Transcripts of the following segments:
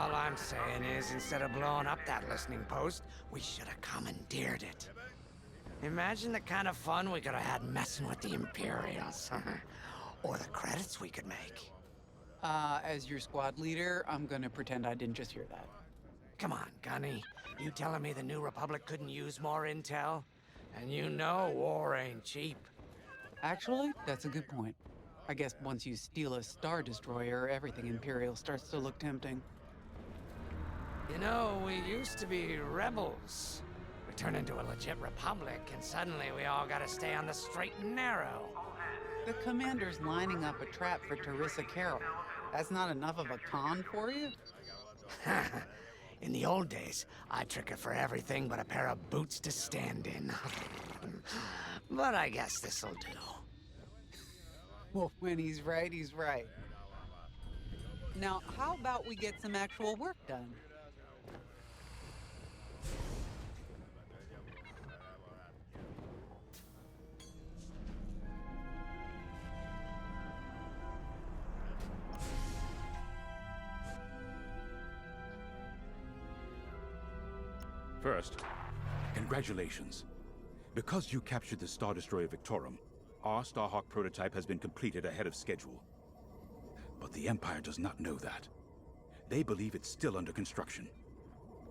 All I'm saying is, instead of blowing up that listening post, we should have commandeered it. Imagine the kind of fun we could have had messing with the Imperials. Or the credits we could make. As your squad leader, I'm gonna pretend I didn't just hear that. Come on, Gunny. You telling me the New Republic couldn't use more intel? And you know war ain't cheap. Actually, that's a good point. I guess once you steal a Star Destroyer, everything Imperial starts to look tempting. You know, we used to be rebels. We turned into a legit republic, and suddenly we all gotta stay on the straight and narrow. The commander's lining up a trap for Teresa Carroll. That's not enough of a con for you? In the old days, I'd trick her for everything but a pair of boots to stand in. But I guess this'll do. Well, when he's right, he's right. Now, how about we get some actual work done? First, congratulations. Because you captured the Star Destroyer Victorum, our Starhawk prototype has been completed ahead of schedule. But the Empire does not know that. They believe it's still under construction.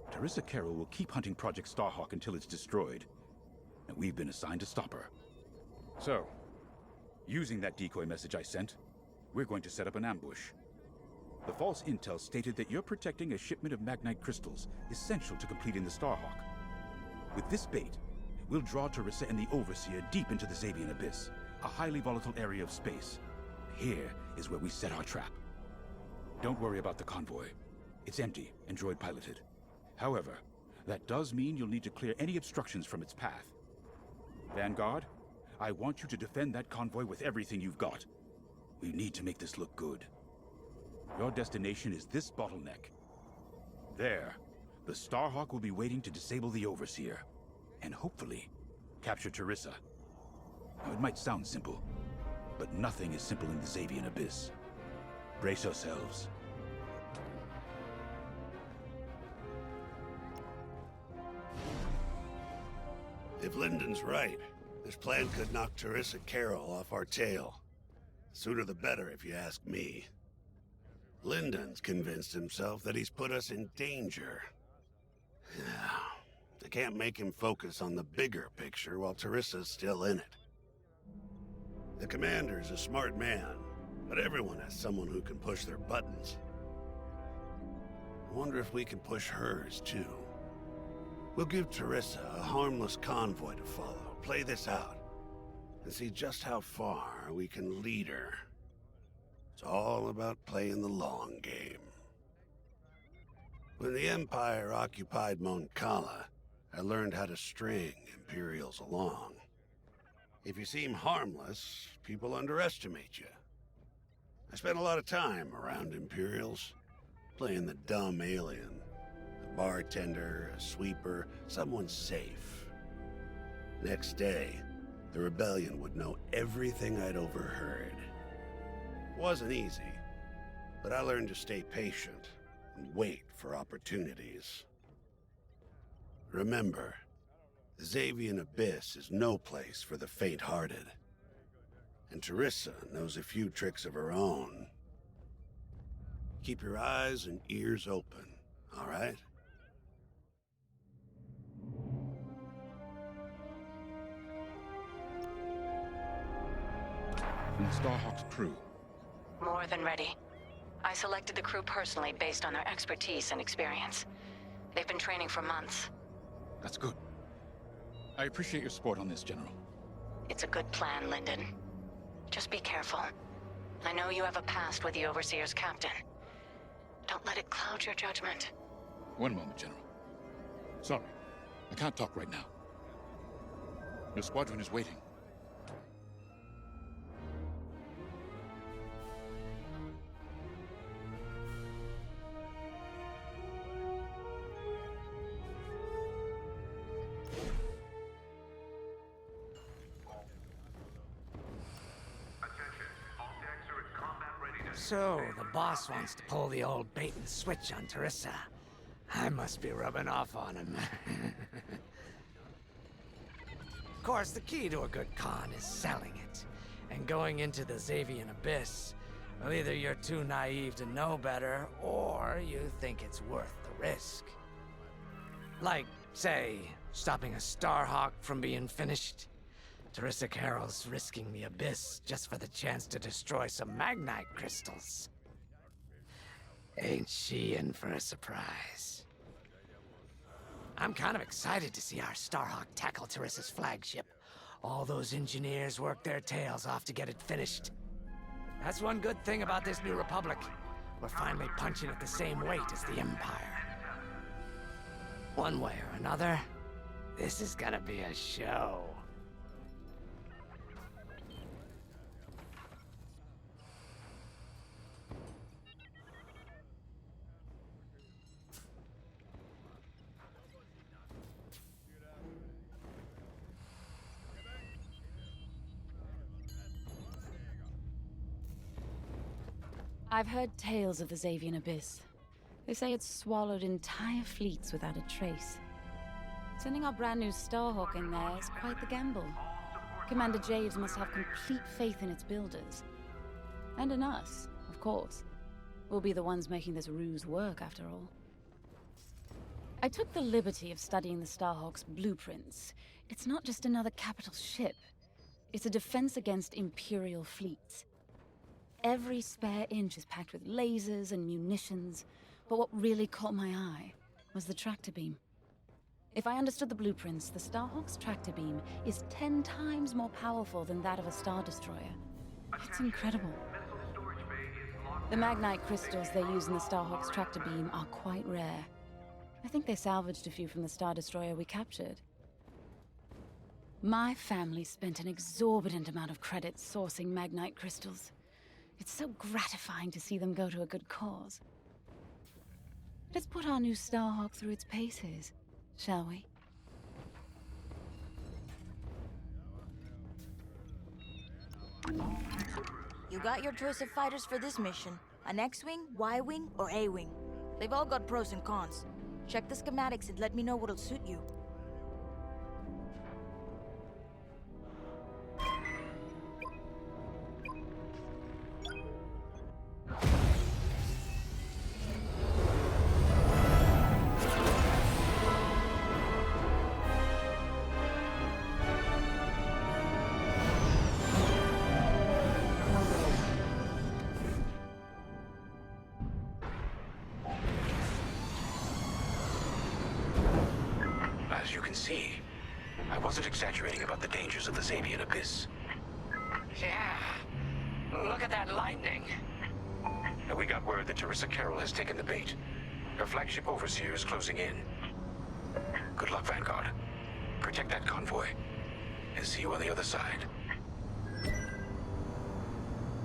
Teresa Carroll will keep hunting Project Starhawk until it's destroyed, and we've been assigned to stop her. So, using that decoy message I sent, we're going to set up an ambush. The false intel stated that you're protecting a shipment of Magnite crystals essential to completing the Starhawk. With this bait, we'll draw Teresa and the Overseer deep into the Xavian Abyss, a highly volatile area of space. Here is where we set our trap. Don't worry about the convoy. It's empty and droid-piloted. However, that does mean you'll need to clear any obstructions from its path. Vanguard, I want you to defend that convoy with everything you've got. We need to make this look good. Your destination is this bottleneck. There, the Starhawk will be waiting to disable the Overseer, and hopefully, capture Teresa. Now, it might sound simple, but nothing is simple in the Xavian Abyss. Brace yourselves. If Lyndon's right, this plan could knock Teresa Carroll off our tail. Sooner the better, if you ask me. Lyndon's convinced himself that he's put us in danger. They can't make him focus on the bigger picture while Teresa's still in it. The commander's a smart man, but everyone has someone who can push their buttons. I wonder if we can push hers, too. We'll give Teresa a harmless convoy to follow, play this out, and see just how far we can lead her. It's all about playing the long game. When the Empire occupied Mon Cala, I learned how to string Imperials along. If you seem harmless, people underestimate you. I spent a lot of time around Imperials, playing the dumb alien. A bartender, a sweeper, someone safe. Next day, the rebellion would know everything I'd overheard. Wasn't easy, but I learned to stay patient and wait for opportunities. Remember, the Xavian Abyss is no place for the faint-hearted. And Teresa knows a few tricks of her own. Keep your eyes and ears open, all right? And the Starhawk's crew. More than ready. I selected the crew personally based on their expertise and experience. They've been training for months. That's good. I appreciate your support on this, General. It's a good plan, Lyndon. Just be careful. I know you have a past with the Overseer's captain. Don't let it cloud your judgment. One moment, General. Sorry, I can't talk right now. Your squadron is waiting. So, the boss wants to pull the old bait and switch on Teresa. I must be rubbing off on him. Of course, the key to a good con is selling it. And going into the Xavian Abyss, well, either you're too naive to know better, or you think it's worth the risk. Like, say, stopping a Starhawk from being finished. Teresa Carroll's risking the Abyss just for the chance to destroy some Magnite crystals. Ain't she in for a surprise? I'm kind of excited to see our Starhawk tackle Teresa's flagship. All those engineers worked their tails off to get it finished. That's one good thing about this new Republic. We're finally punching at the same weight as the Empire. One way or another, this is gonna be a show. I've heard tales of the Xavian Abyss. They say it's swallowed entire fleets without a trace. Sending our brand new Starhawk in there is quite the gamble. Commander Javes must have complete faith in its builders. And in us, of course. We'll be the ones making this ruse work, after all. I took the liberty of studying the Starhawk's blueprints. It's not just another capital ship. It's a defense against Imperial fleets. Every spare inch is packed with lasers and munitions, but what really caught my eye was the tractor beam. If I understood the blueprints, the Starhawk's tractor beam is 10 times more powerful than that of a Star Destroyer. It's incredible. The Magnite crystals they use in the Starhawk's tractor beam are quite rare. I think they salvaged a few from the Star Destroyer we captured. My family spent an exorbitant amount of credits sourcing Magnite crystals. It's so gratifying to see them go to a good cause. Let's put our new Starhawk through its paces, shall we? You got your choice of fighters for this mission. An X-Wing, Y-Wing, or A-Wing. They've all got pros and cons. Check the schematics and let me know what'll suit you. As you can see, I wasn't exaggerating about the dangers of the Xavian Abyss. Yeah. Look at that lightning. And we got word that Teresa Carroll has taken the bait. Her flagship overseer is closing in. Good luck, Vanguard. Protect that convoy. And see you on the other side.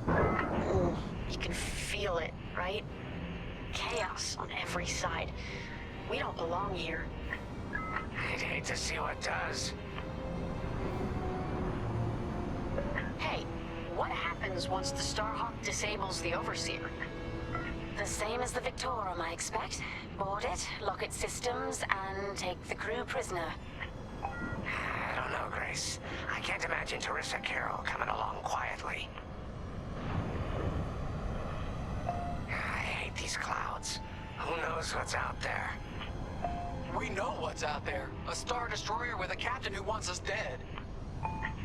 Ooh, you can feel it, right? Chaos on every side. We don't belong here. I'd hate to see what does. Hey, what happens once the Starhawk disables the Overseer? The same as the Victorum, I expect. Board it, lock its systems, and take the crew prisoner. I don't know, Grace. I can't imagine Teresa Carroll coming along quietly. I hate these clouds. Who knows what's out there? We know what's out there. A Star Destroyer with a captain who wants us dead.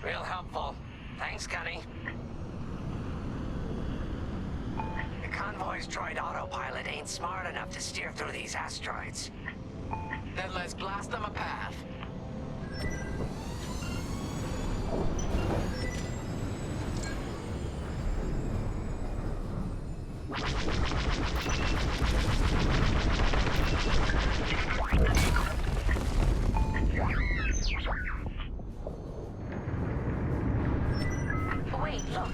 Real helpful. Thanks, Gunny. The convoy's droid autopilot ain't smart enough to steer through these asteroids. Then let's blast them a path. Wait, look.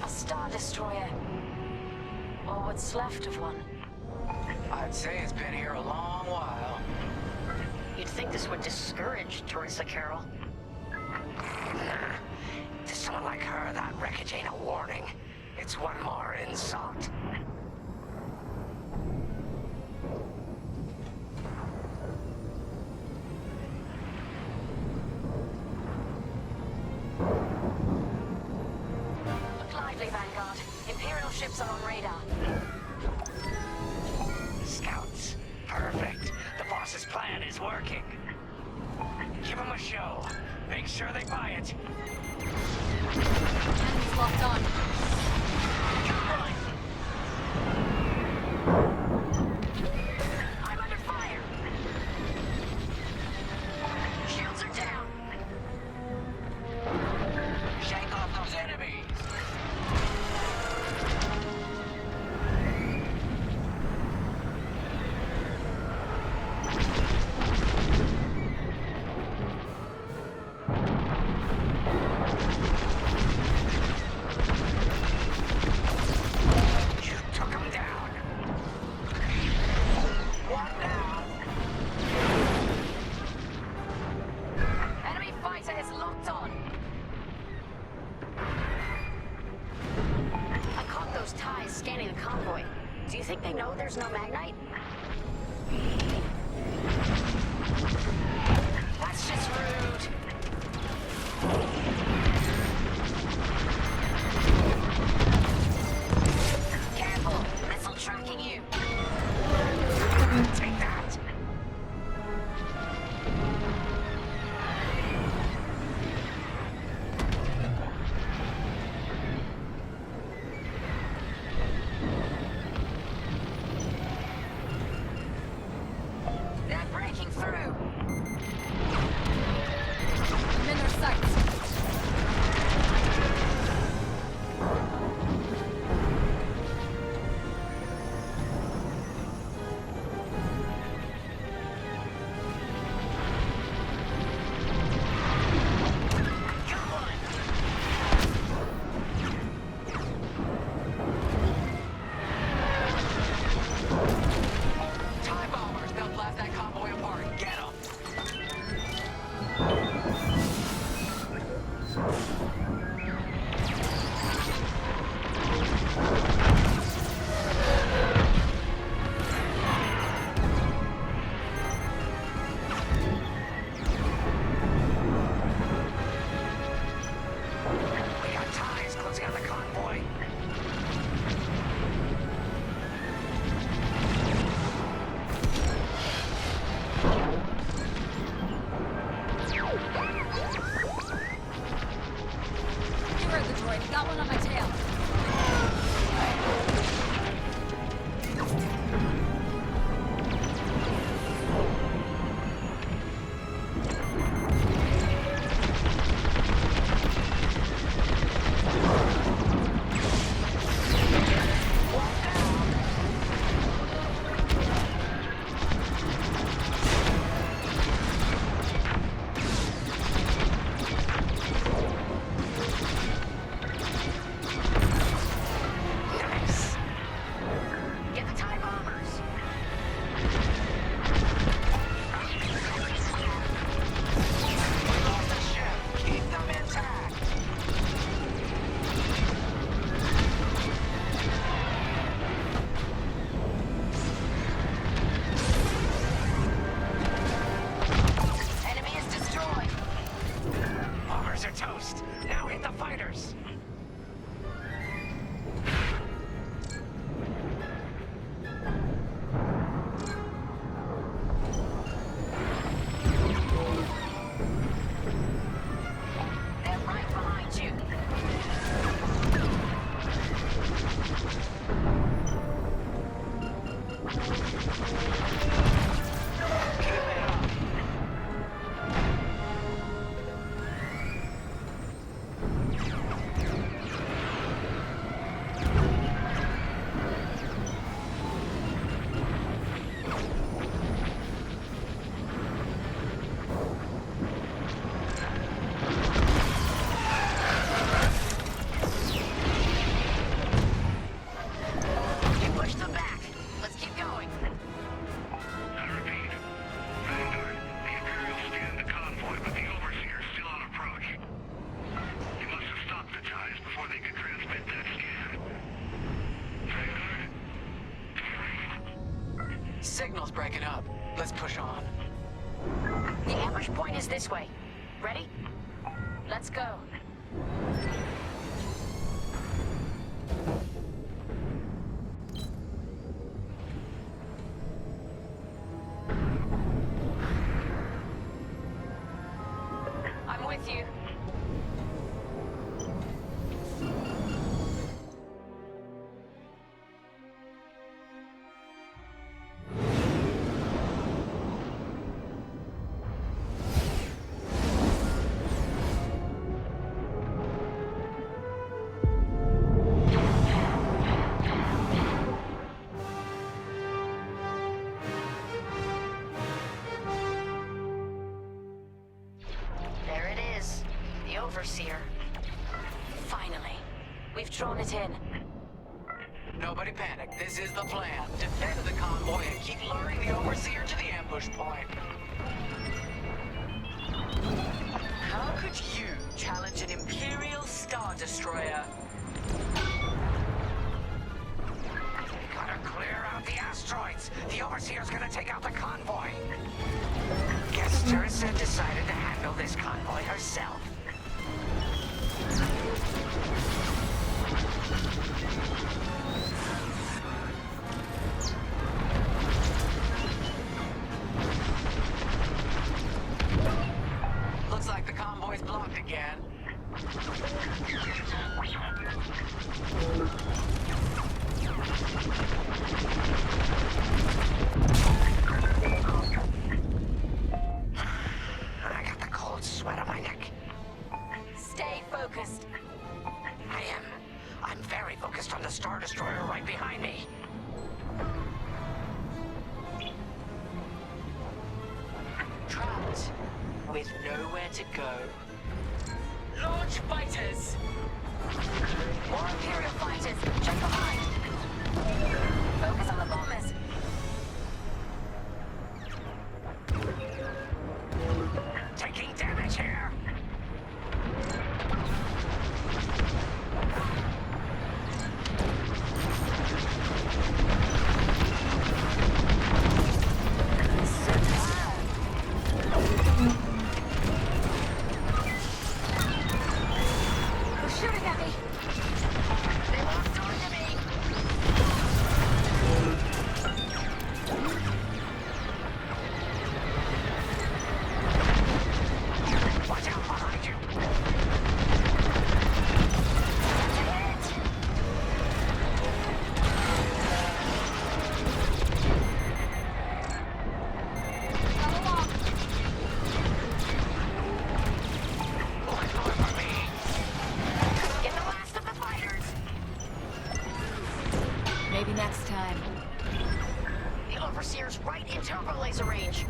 A Star Destroyer. Or what's left of one. I'd say it's been here a long while. You'd think this would discourage Teresa Carroll. To someone like her, that wreckage ain't a warning. It's one more insult. Look lively, Vanguard. Imperial ships are on radar. Scouts. Perfect. The boss's plan is working. Give them a show. Make sure they buy it. Enemies locked on. I'm under fire. Shields are down. Shake off those enemies! You took them down. What now? Enemy fighter is locked on. I caught those ties scanning the convoy. Do you think they know there's no Magnite? That's just rude. Careful, missile tracking you. Take that. Signal's breaking up. Let's push on. The ambush point is this way. Ready? Let's go. I'm with you. There it is. The Overseer. Finally. We've drawn it in. Nobody panic. This is the plan. Defend the convoy and keep luring the Overseer to the ambush point. How could you challenge an Imperial Star Destroyer? Gotta clear out the asteroids. The Overseer's gonna take out the convoy. Guess Dursa decided to handle this convoy herself. Looks like the convoy's blocked again. I got the cold sweat on my neck. Stay focused. I am. I'm very focused on the Star Destroyer right behind me. Trapped with nowhere to go. Launch fighters! More Imperial fighters. Check behind. Focus on the bombers. Taking damage here. They're shooting at me. They locked onto me. Watch out behind you. Come along. Look for me. Get the last of the fighters. Maybe next time. The Overseer's right in turbo laser range.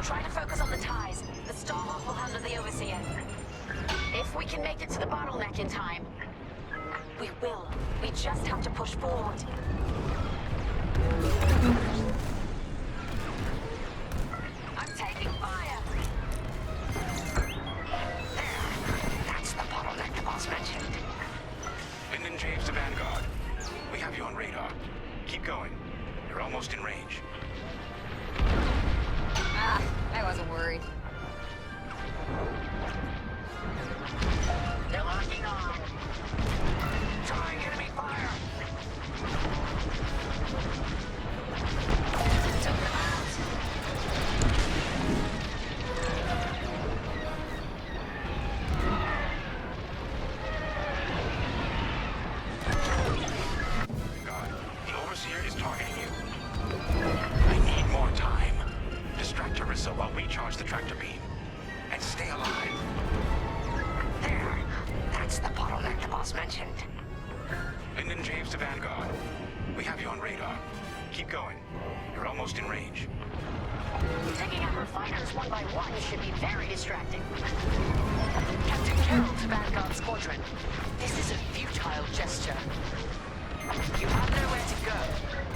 Try to focus on the ties. The Starhawk will handle the Overseer. If we can make it to the bottleneck in time. We will. We just have to push forward. I'm taking fire. That's the bottleneck the boss mentioned. Lyndon James to Vanguard. We have you on radar. Keep going. You're almost in range. Ah, I wasn't worried. They're locking on. Trying enemy fire. Took them out. God, the Overseer is targeting you. I need more time. Distract Dursa while we charge the tractor beam. And stay alive. There. That's the bottleneck the boss mentioned. Lyndon James to Vanguard. We have you on radar. Keep going. You're almost in range. Taking out refiners one by one should be very distracting. Captain Carroll to Vanguard Squadron. This is a futile gesture. You have nowhere to go,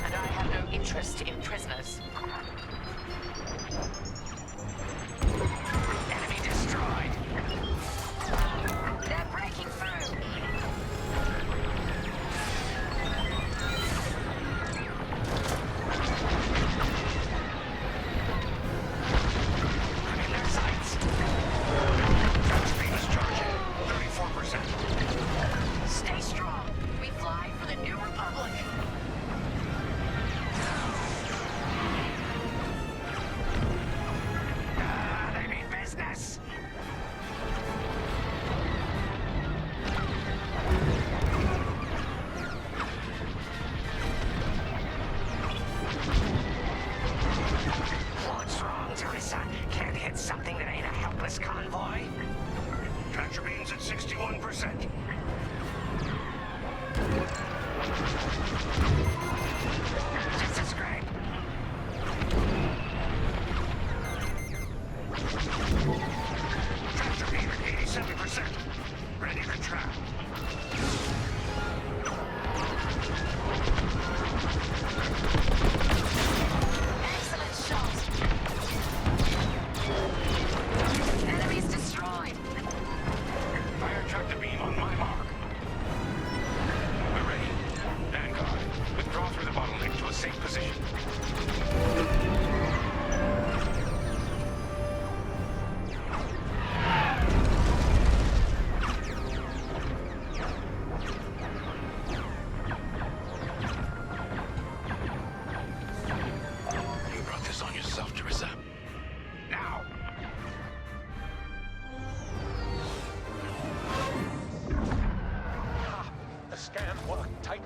and I have no interest in prisoners. Enemy destroyed. They're breaking through. 100%. Just a scrape. Tractor beam at 87%. Ready to trap. Excellent shot. Enemies destroyed. Fire tractor beam on my mark. We're ready. Vanguard, withdraw through the bottleneck to a safe position. You brought this on yourself, Teresa. Now! The scan worked, Titan.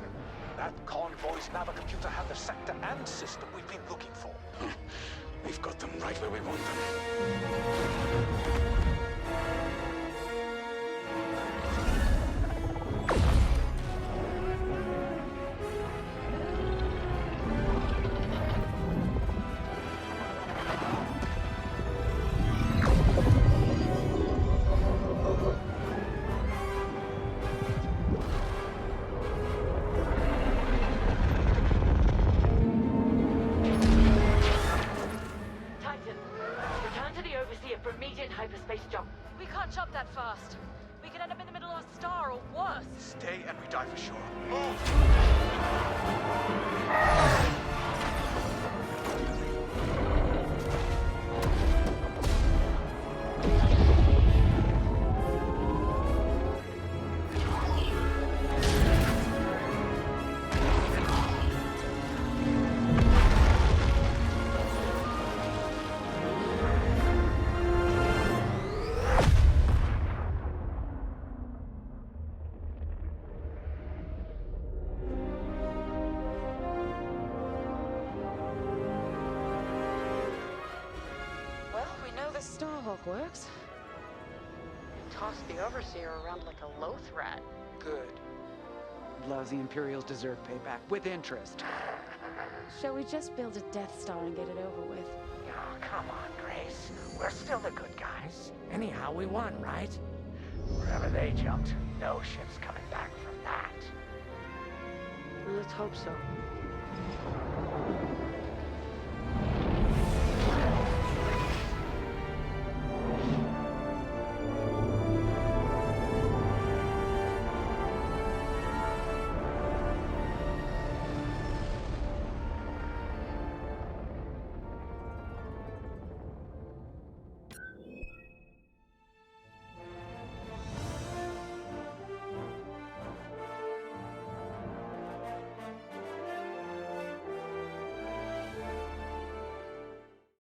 That convoy's navicomputer had the sector and system we've been looking for. We've got them right where we want them. Titan, return to the Overseer for immediate hyperspace jump. We can't jump that fast. We could end up in the middle of a star or worse. Stay and we die for sure. Move! Well, we know the Starhawk works. Toss the Overseer around like a loath rat. Good. Lousy Imperials deserve payback, with interest. Shall we just build a Death Star and get it over with? Oh, come on, Grace. We're still the good guys. Anyhow, we won, right? Wherever they jumped, no ship's coming back from that. Let's hope so.